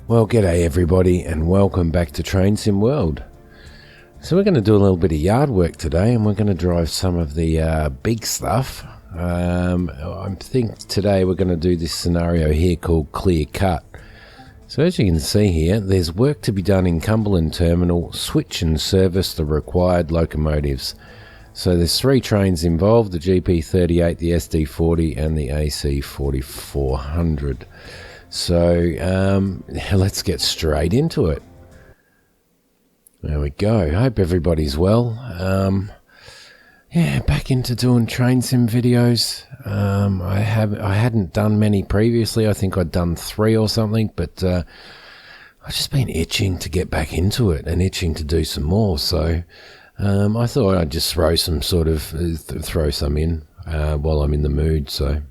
Well, g'day everybody and welcome back to Train Sim World. So we're going to do a little bit of yard work today and we're going to drive some of the big stuff. I think today we're going to do this scenario here called Clear Cut. So as you can see here, there's work to be done in Cumberland Terminal, switch and service the required locomotives. So there's 3 trains involved, the GP38, the SD40 and the AC4400. So let's get straight into it. There we go. Hope everybody's well. Yeah, back into doing train sim videos. I hadn't done many previously. I think I'd done 3 or something, but I've just been itching to get back into it and itching to do some more. So I thought I'd just throw some in while I'm in the mood. So.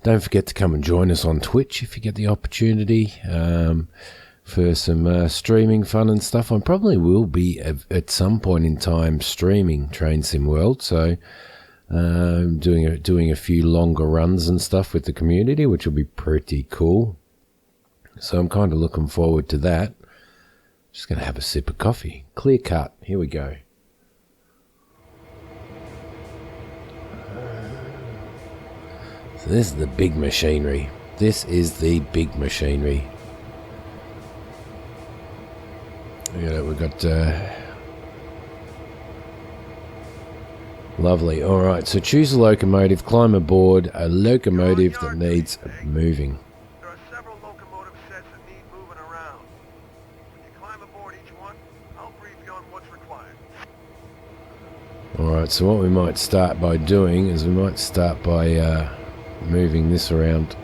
Don't forget to come and join us on Twitch if you get the opportunity for some streaming fun and stuff. I probably will be at some point in time streaming Train Sim World, so doing a few longer runs and stuff with the community, which will be pretty cool. So I'm kind of looking forward to that. Just going to have a sip of coffee. Clear Cut. Here we go. So this is the big machinery. This is the big machinery. We've got lovely. Alright, so choose a locomotive, climb aboard a locomotive that needs moving. There are several locomotive sets that need moving around. When you climb aboard each one, I'll brief you on what's required. Alright, so what we might start by doing is we might start by moving this around.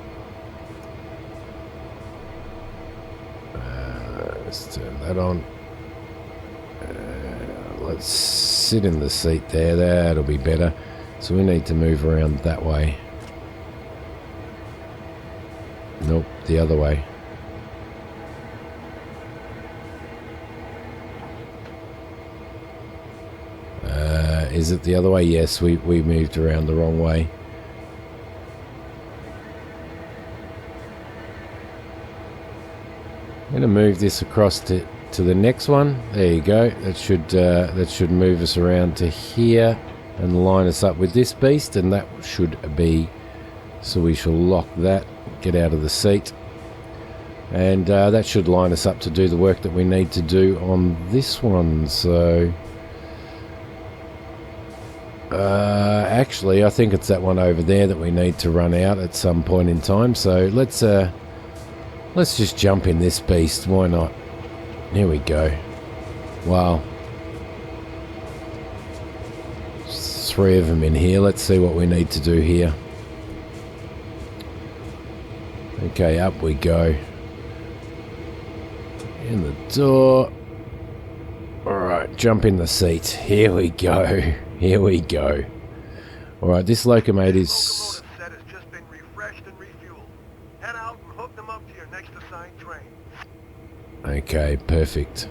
Let's turn that on. Let's sit in the seat there. That'll be better. So we need to move around that way. Nope, the other way. Is it the other way? Yes, we moved around the wrong way. I'm going to move this across to the next one. There you go. That should move us around to here and line us up with this beast, and that should be. So we shall lock that. Get out of the seat, and that should line us up to do the work that we need to do on this one. So actually, I think it's that one over there that we need to run out at some point in time. So let's just jump in this beast. Why not? Here we go. Wow. There's 3 of them in here. Let's see what we need to do here. Okay, up we go. In the door. Alright, jump in the seat. Here we go. Here we go. Alright, this locomotive's... set has just been refreshed and refueled. Head out and hook them up to your next assigned train. Okay, perfect.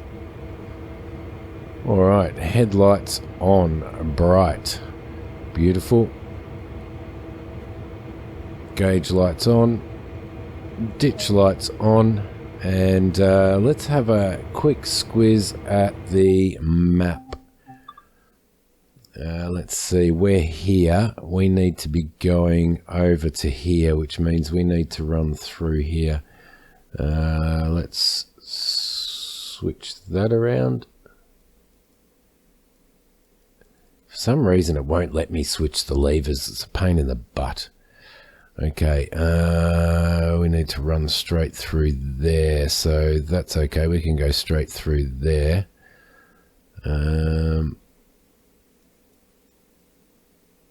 Alright, headlights on, bright. Beautiful. Gauge lights on. Ditch lights on. And let's have a quick squiz at the map. Let's see, we're here. We need to be going over to here, which means we need to run through here. Let's switch that around. For some reason it won't let me switch the levers. It's a pain in the butt. Okay, we need to run straight through there, so that's okay. We can go straight through there.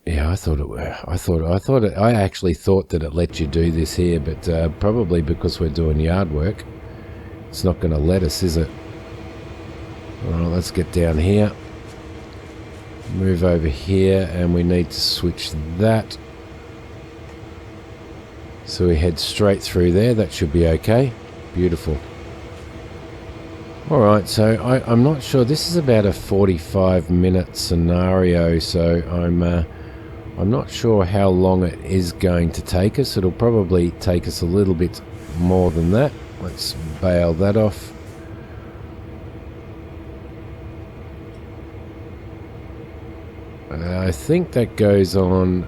Yeah, I actually thought that it let you do this here, but probably because we're doing yard work, it's not going to let us, is it? Alright, let's get down here. Move over here, and we need to switch that. So we head straight through there. That should be okay. Beautiful. Alright, so I'm not sure. This is about a 45-minute scenario, so I'm not sure how long it is going to take us. It'll probably take us a little bit more than that. let's bail that off. I think that goes on.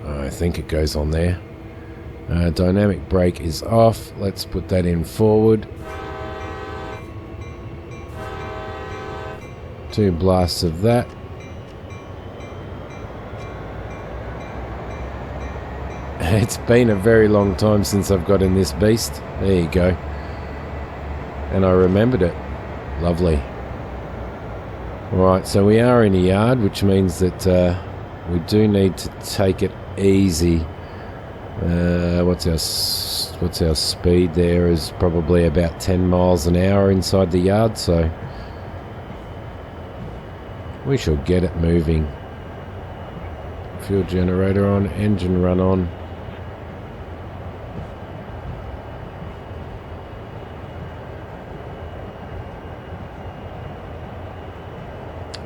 I think it goes on there. Dynamic brake is off. Let's put that in forward. 2 blasts of that. It's been a very long time since I've got in this beast. There you go. And I remembered it. Lovely. Alright, so we are in a yard, which means that we do need to take it easy. What's our speed there? Is probably about 10 miles an hour inside the yard, so we shall get it moving. Fuel generator on, engine run on.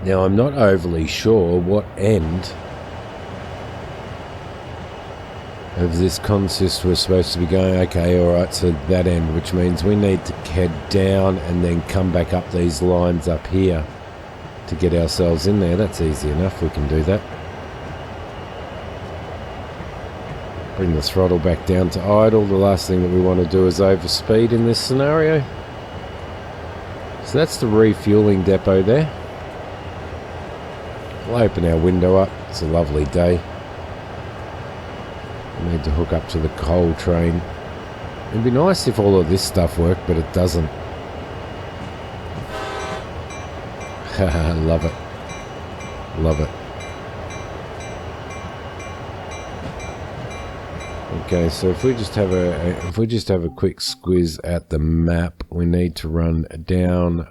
Now, I'm not overly sure what end of this consist we're supposed to be going. Okay, alright, so that end, which means we need to head down and then come back up these lines up here to get ourselves in there. That's easy enough, we can do that. Bring the throttle back down to idle. The last thing that we want to do is overspeed in this scenario. So that's the refueling depot there. We'll open our window up. It's a lovely day. We need to hook up to the coal train. It'd be nice if all of this stuff worked, but it doesn't. Love it. Love it. Okay, so if we just have a quick squiz at the map, we need to run down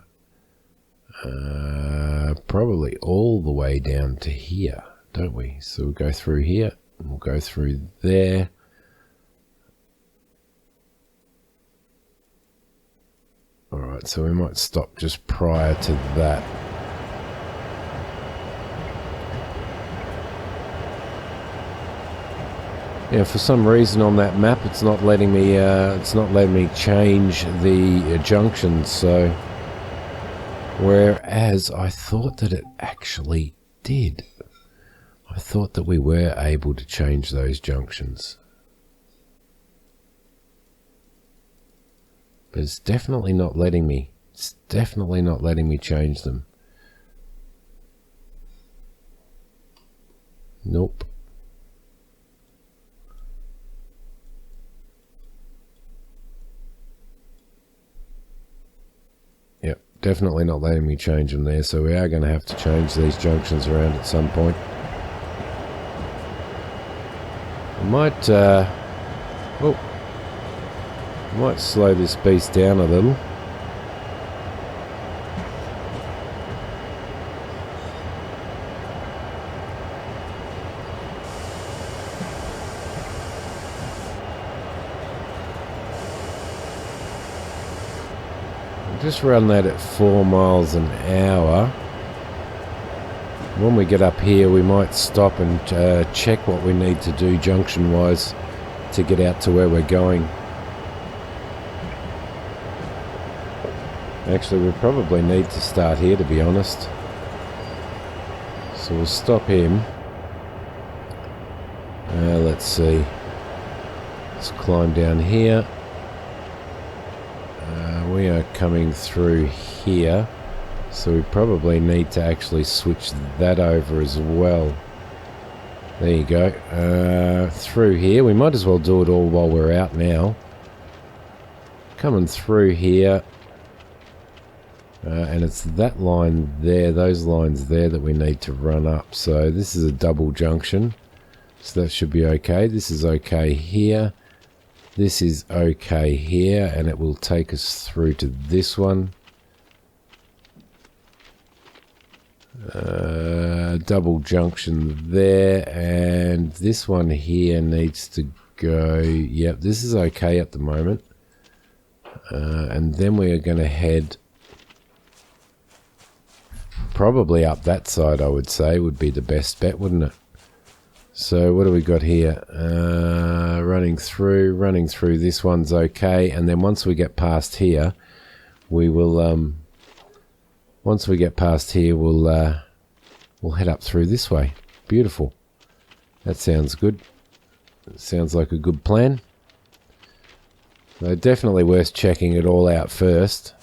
probably all the way down to here, don't we? So we'll go through here, and we'll go through there. Alright, so we might stop just prior to that. Yeah, for some reason on that map it's not letting me change the junctions, so whereas I thought that it actually did. I thought that we were able to change those junctions. But it's definitely not letting me. It's definitely not letting me change them. Nope. Yep, definitely not letting me change them there, so we are going to have to change these junctions around at some point. I might slow this beast down a little. Just run that at 4 miles an hour. When we get up here, we might stop and check what we need to do junction wise to get out to where we're going. Actually, we probably need to start here, to be honest. So we'll stop him. Let's see. Let's climb down here. We are coming through here, so we probably need to actually switch that over as well. There you go. Through here, we might as well do it all while we're out now. Coming through here, and it's that line there, those lines there that we need to run up. So this is a double junction, so that should be okay. This is okay here. This is okay here, and it will take us through to this one. Double junction there, and this one here needs to go. Yep, this is okay at the moment. And then we are going to head probably up that side, I would say, would be the best bet, wouldn't it? So what do we got here? running through. This one's okay, and then once we get past here, we will. Once we get past here, we'll head up through this way. Beautiful. That sounds good. Sounds like a good plan. So definitely worth checking it all out first.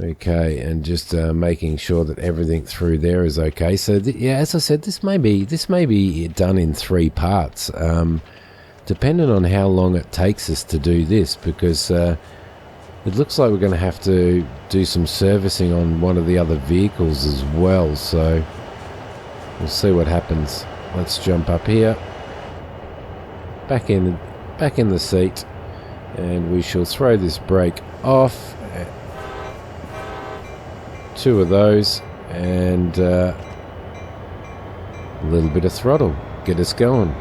Okay, and just making sure that everything through there is okay. So yeah, as I said, this may be done in 3 parts, depending on how long it takes us to do this, because it looks like we're going to have to do some servicing on one of the other vehicles as well. So we'll see what happens. Let's jump up here, back in the seat, and we shall throw this brake off. 2 of those, and a little bit of throttle. Get us going.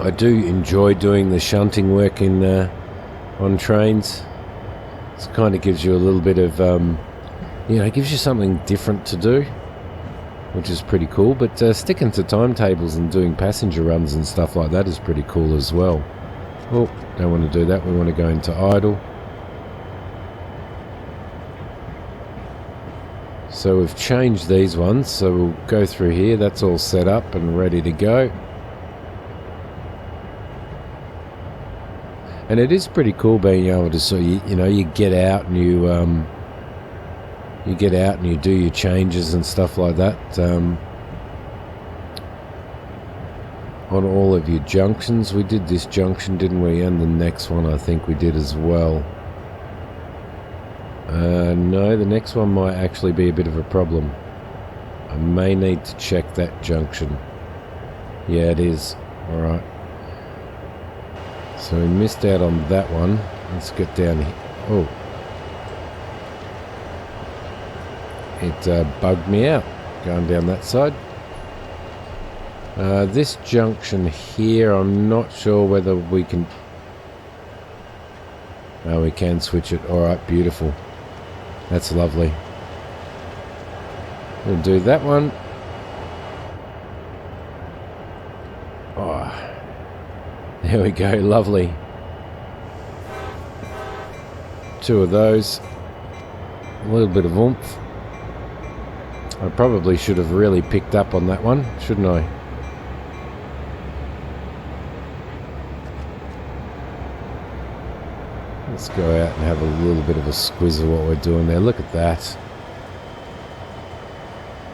I do enjoy doing the shunting work on trains. It kind of gives you a little bit of, it gives you something different to do, which is pretty cool. But sticking to timetables and doing passenger runs and stuff like that is pretty cool as well. Oh, don't want to do that. We want to go into idle. So we've changed these ones, so we'll go through here. That's all set up and ready to go. And it is pretty cool being able to, so you get out and you do your changes and stuff like that on all of your junctions. We did this junction, didn't we? And the next one I think we did as well. No, the next one might actually be a bit of a problem. I may need to check that junction. Yeah, it is. Alright. So we missed out on that one. Let's get down here. Oh. It bugged me out going down that side. This junction here, I'm not sure whether we can... Oh, we can switch it. Alright, beautiful. That's lovely. We'll do that one. Oh, there we go, lovely. 2 of those. A little bit of oomph. I probably should have really picked up on that one, shouldn't I? Let's go out and have a little bit of a squiz of what we're doing there. Look at that.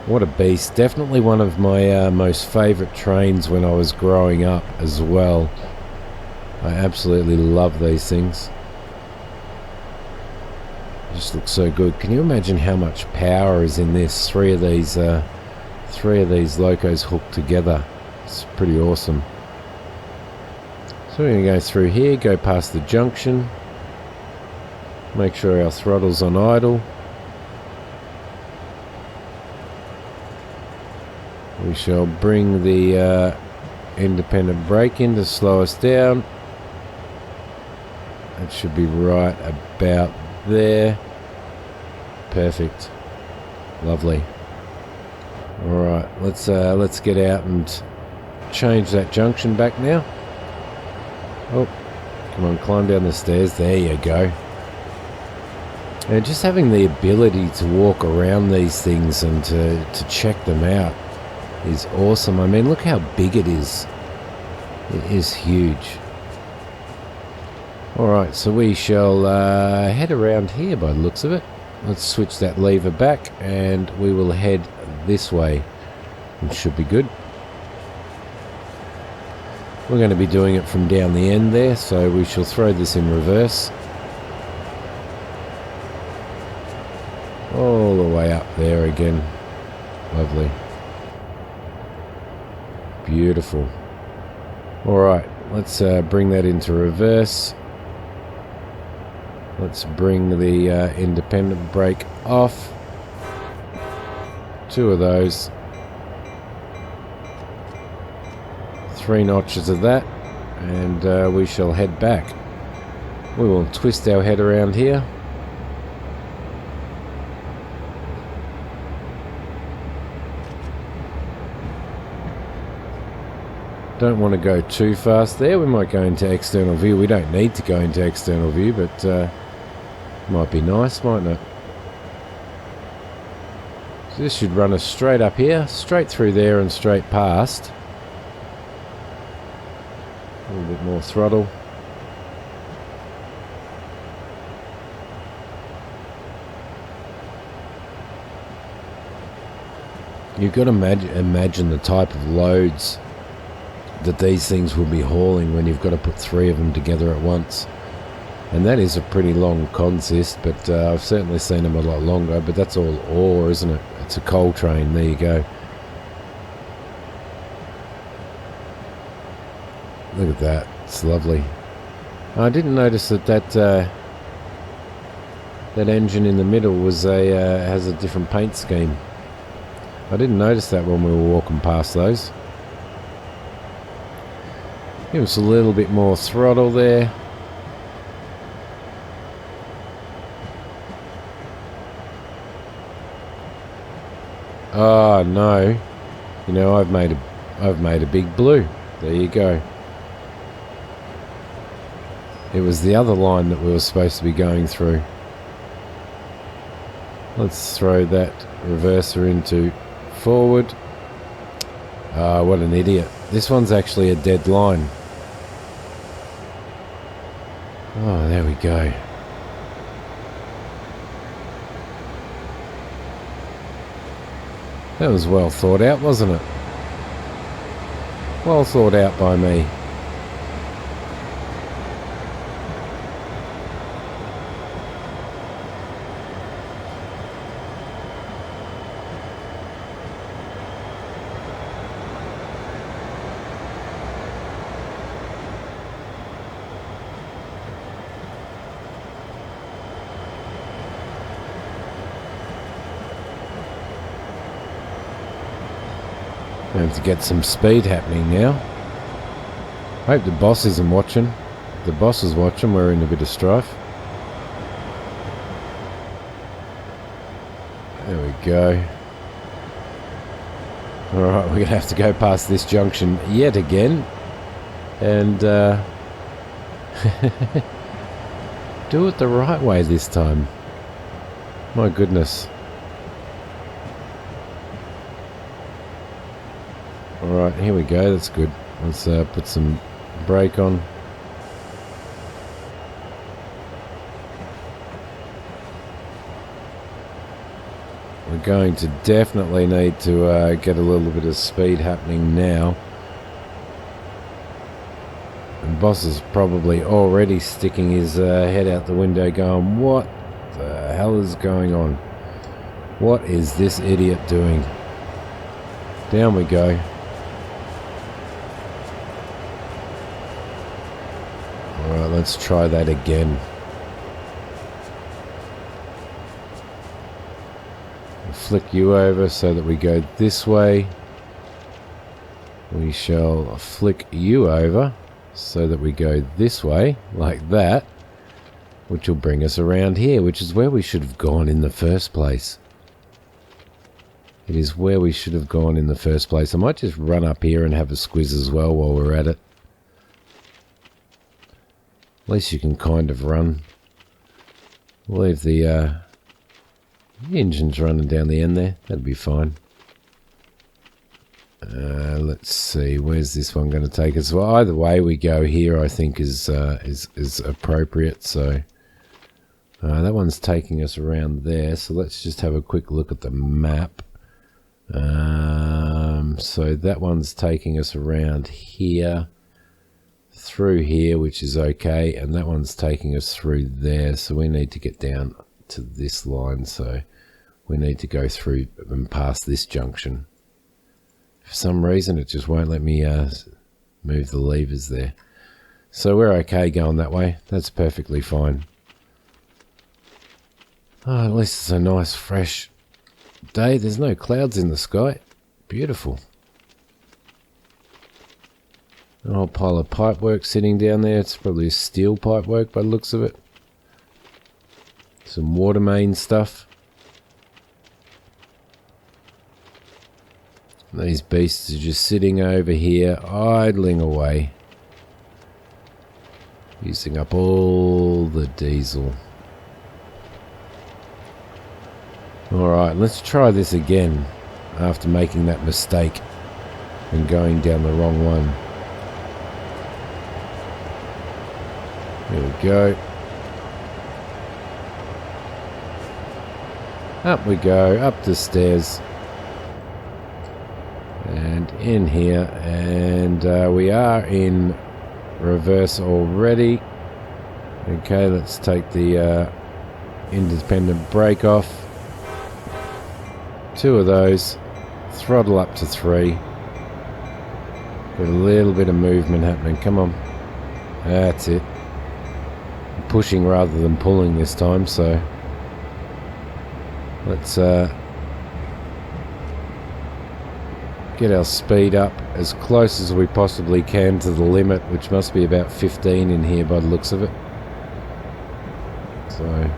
What a beast. Definitely one of my most favourite trains when I was growing up as well. I absolutely love these things. Just looks so good. Can you imagine how much power is in this? 3 of these locos hooked together. It's pretty awesome. So we're going to go through here, go past the junction. Make sure our throttle's on idle. We shall bring the independent brake in to slow us down. It should be right about there. Perfect. Lovely. Alright, let's get out and change that junction back now. Oh, come on, climb down the stairs. There you go. And just having the ability to walk around these things and to check them out is awesome. I mean, look how big it is. It is huge. Alright, so we shall head around here by the looks of it. Let's switch that lever back and we will head this way. It should be good. We're going to be doing it from down the end there, so we shall throw this in reverse. All the way up there again. Lovely. Beautiful. Alright, let's bring that into reverse. Let's bring the independent brake off. 2 of those. 3 notches of that. And we shall head back. We will twist our head around here. Don't want to go too fast there. We might go into external view. We don't need to go into external view, but might be nice, mightn't it? So this should run us straight up here, straight through there and straight past. A little bit more throttle. You've got to imagine the type of loads that these things will be hauling when you've got to put 3 of them together at once. And that is a pretty long consist, but I've certainly seen them a lot longer, but that's all ore, isn't it? It's a coal train, there you go. Look at that, it's lovely. I didn't notice that engine in the middle was has a different paint scheme. I didn't notice that when we were walking past those. Give us a little bit more throttle there. Oh no. You know, I've made a big blue. There you go. It was the other line that we were supposed to be going through. Let's throw that reverser into forward. Ah, what an idiot. This one's actually a dead line. Oh, there we go. That was well thought out, wasn't it? Well thought out by me. We have to get some speed happening now. Hope the boss isn't watching. If the boss is watching, we're in a bit of strife. There we go. Alright, we're going to have to go past this junction yet again. And do it the right way this time. My goodness. Alright, here we go, that's good. Let's put some brake on. We're going to definitely need to get a little bit of speed happening now. And boss is probably already sticking his head out the window going, what the hell is going on? What is this idiot doing? Down we go. Alright, let's try that again. We'll flick you over so that we go this way. We shall flick you over so that we go this way, like that, which will bring us around here, which is where we should have gone in the first place. It is where we should have gone in the first place. I might just run up here and have a squiz as well while we're at it. At least you can kind of run. We'll leave the engine's running down the end there. That'll be fine. Let's see. Where's this one going to take us? Well, either way we go here, I think is appropriate. So that one's taking us around there. So let's just have a quick look at the map. So that one's taking us around here. Through here, which is okay, and that one's taking us through there, so we need to get down to this line, so we need to go through and past this junction. For some reason it just won't let me move the levers there, so we're okay going that way. That's perfectly fine. Oh, at least it's a nice fresh day. There's no clouds in the sky. Beautiful. An old pile of pipework sitting down there. It's probably steel pipework by the looks of it. Some water main stuff. These beasts are just sitting over here, idling away. Using up all the diesel. Alright, let's try this again after making that mistake and going down the wrong one. Here we go. Up we go, up the stairs. And in here, and we are in reverse already. Okay, let's take the independent brake off. 2 of those. Throttle up to 3. Got a little bit of movement happening. Come on. That's it. I'm pushing rather than pulling this time, so let's get our speed up as close as we possibly can to the limit, which must be about 15 in here by the looks of it. So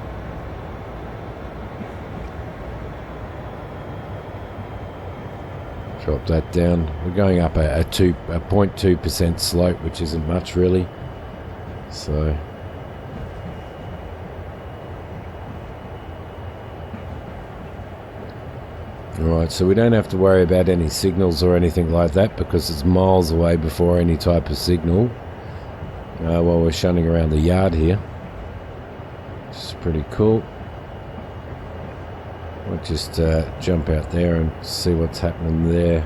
drop that down. We're going up a 0.2% slope, which isn't much really. So alright, so we don't have to worry about any signals or anything like that because it's miles away before any type of signal while we're shunting around the yard here. Which is pretty cool. I'll just jump out there and see what's happening there.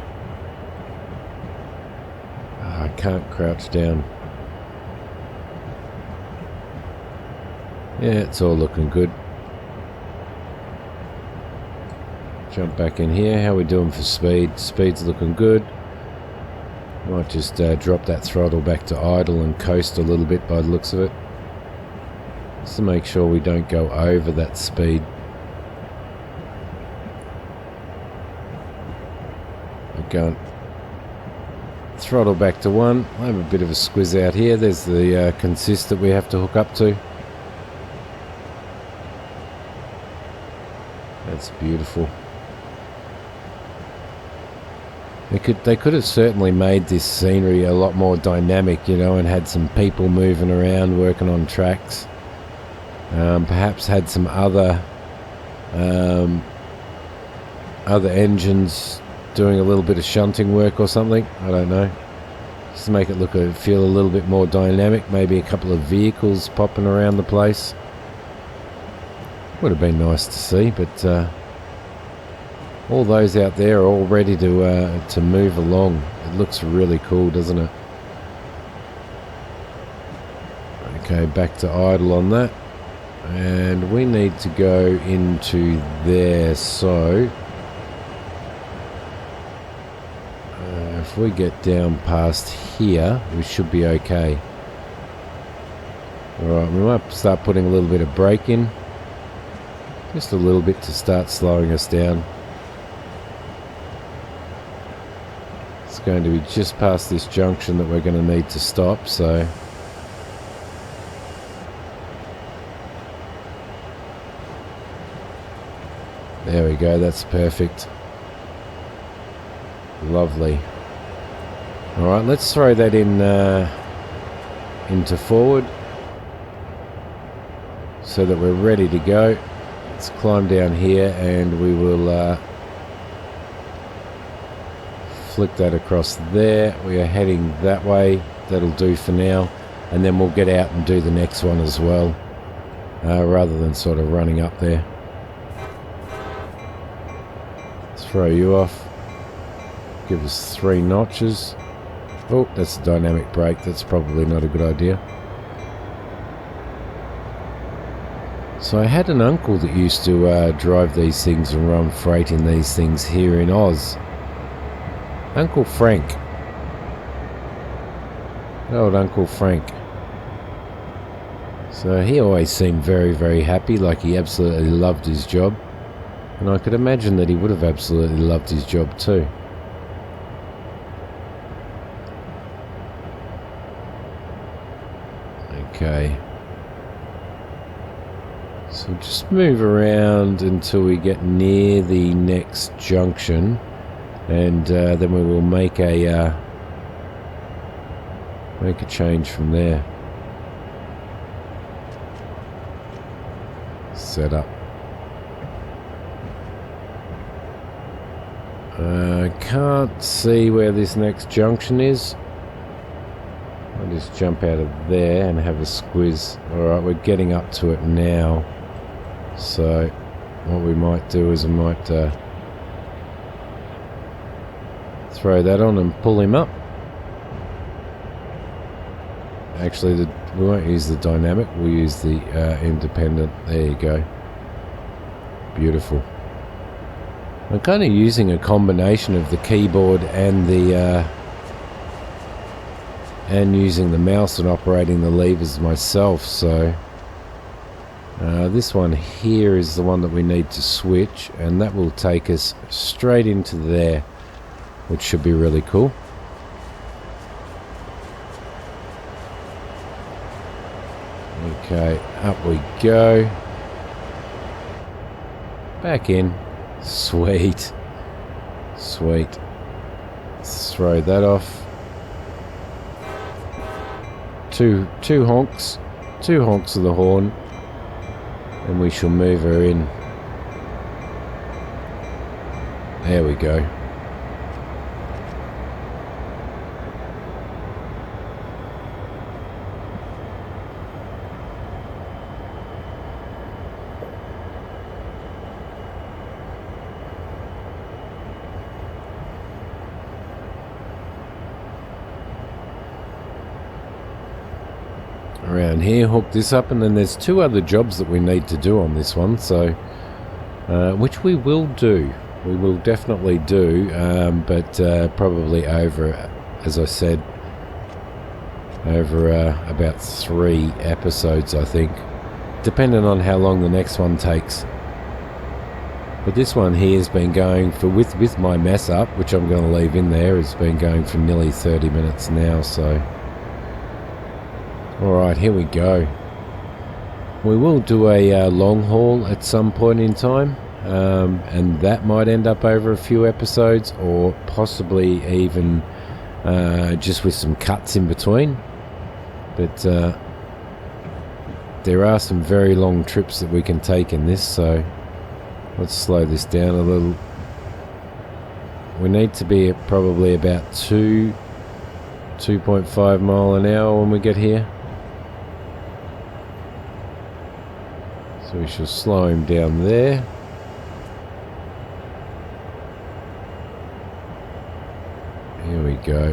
Oh, I can't crouch down. Yeah, it's all looking good. Jump back in here. How are we doing for speed? Speed's looking good. Might just drop that throttle back to idle and coast a little bit by the looks of it. Just to make sure we don't go over that speed. Going throttle back to 1. I have a bit of a squiz out here. There's the consist that we have to hook up to. That's beautiful. They could have certainly made this scenery a lot more dynamic, you know, and had some people moving around working on tracks. Perhaps had some other engines doing a little bit of shunting work or something. I don't know. Just to make it feel a little bit more dynamic. Maybe a couple of vehicles popping around the place. Would have been nice to see, but all those out there are all ready to move along. It looks really cool, doesn't it? Okay, back to idle on that. And we need to go into there, so if we get down past here, we should be okay. Alright, we might start putting a little bit of brake in. Just a little bit to start slowing us down. It's going to be just past this junction that we're going to need to stop, so there we go, that's perfect. Lovely. Alright, let's throw that in into forward so that we're ready to go. Let's climb down here and we will flick that across there. We are heading that way. That'll do for now. And then we'll get out and do the next one as well, rather than sort of running up there. Let's throw you off. Give us 3 notches. Oh, that's a dynamic brake. That's probably not a good idea. So I had an uncle that used to drive these things and run freight in these things here in Oz. Uncle Frank. Old Uncle Frank. So he always seemed very, very happy, like he absolutely loved his job. And I could imagine that he would have absolutely loved his job too. Okay. So just move around until we get near the next junction. and then we will make a change from there. Set up. I can't see where this next junction is. I'll just jump out of there and have a squiz. Alright, we're getting up to it now. So what we might do is I might throw that on and pull him up. Actually, we won't use the dynamic, we'll use the independent. There you go. Beautiful. I'm kind of using a combination of the keyboard and the and using the mouse and operating the levers myself. So this one here is the one that we need to switch, and that will take us straight into there, which should be really cool. Okay, up we go. Back in. Sweet. Sweet. Let's throw that off. Two honks. 2 honks of the horn. And we shall move her in. There we go. Around here, hook this up, and then there's 2 other jobs that we need to do on this one, so which we will do. We will definitely do, but probably over, as I said, over about 3 episodes, I think, depending on how long the next one takes. But this one here has been going for, with my mess up, which I'm going to leave in there, it's been going for nearly 30 minutes now, so... Alright, here we go. We will do a long haul at some point in time, and that might end up over a few episodes, or possibly even just with some cuts in between. But there are some very long trips that we can take in this, so let's slow this down a little. We need to be at probably about 2.5 mile an hour when we get here. So we shall slow him down there. Here we go.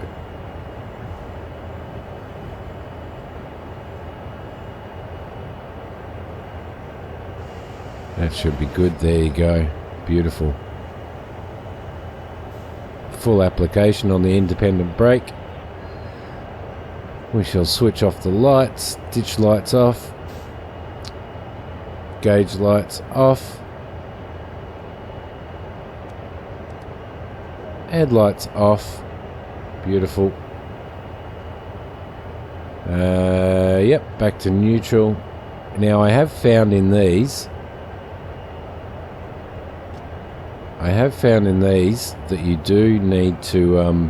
That should be good. There you go. Beautiful. Full application on the independent brake. We shall switch off the lights, ditch lights off. Gauge lights off, headlights off. Beautiful. Yep, back to neutral. Now I have found in these that you do need to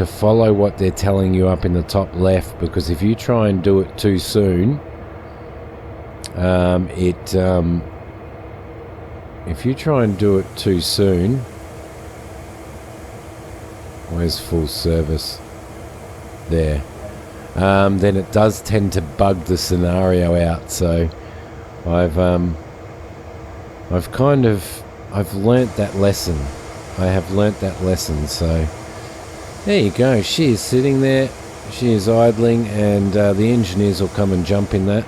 follow what they're telling you up in the top left, because if you try and do it too soon, if you try and do it too soon, where's full service? There. Then it does tend to bug the scenario out. So I've learnt that lesson. I have learnt that lesson. So there you go. She is sitting there. She is idling, and the engineers will come and jump in that.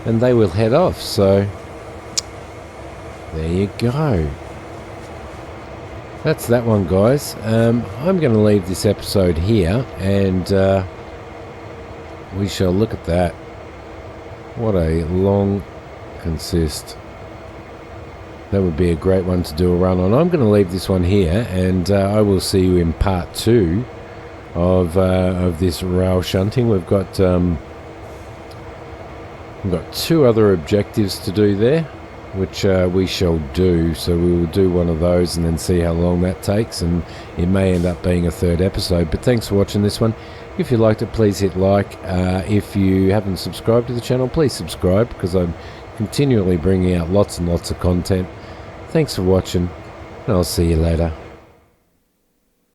And they will head off, so there you go. That's that one, guys. I'm going to leave this episode here, and we shall look at that. What a long consist. That would be a great one to do a run on. I'm going to leave this one here, and I will see you in part 2 of this rail shunting. We've got 2 other objectives to do there, which we shall do. So we will do one of those and then see how long that takes, and it may end up being a third episode. But thanks for watching this one. If you liked it, please hit like. If you haven't subscribed to the channel, please subscribe, because I'm continually bringing out lots and lots of content. Thanks for watching, and I'll see you later.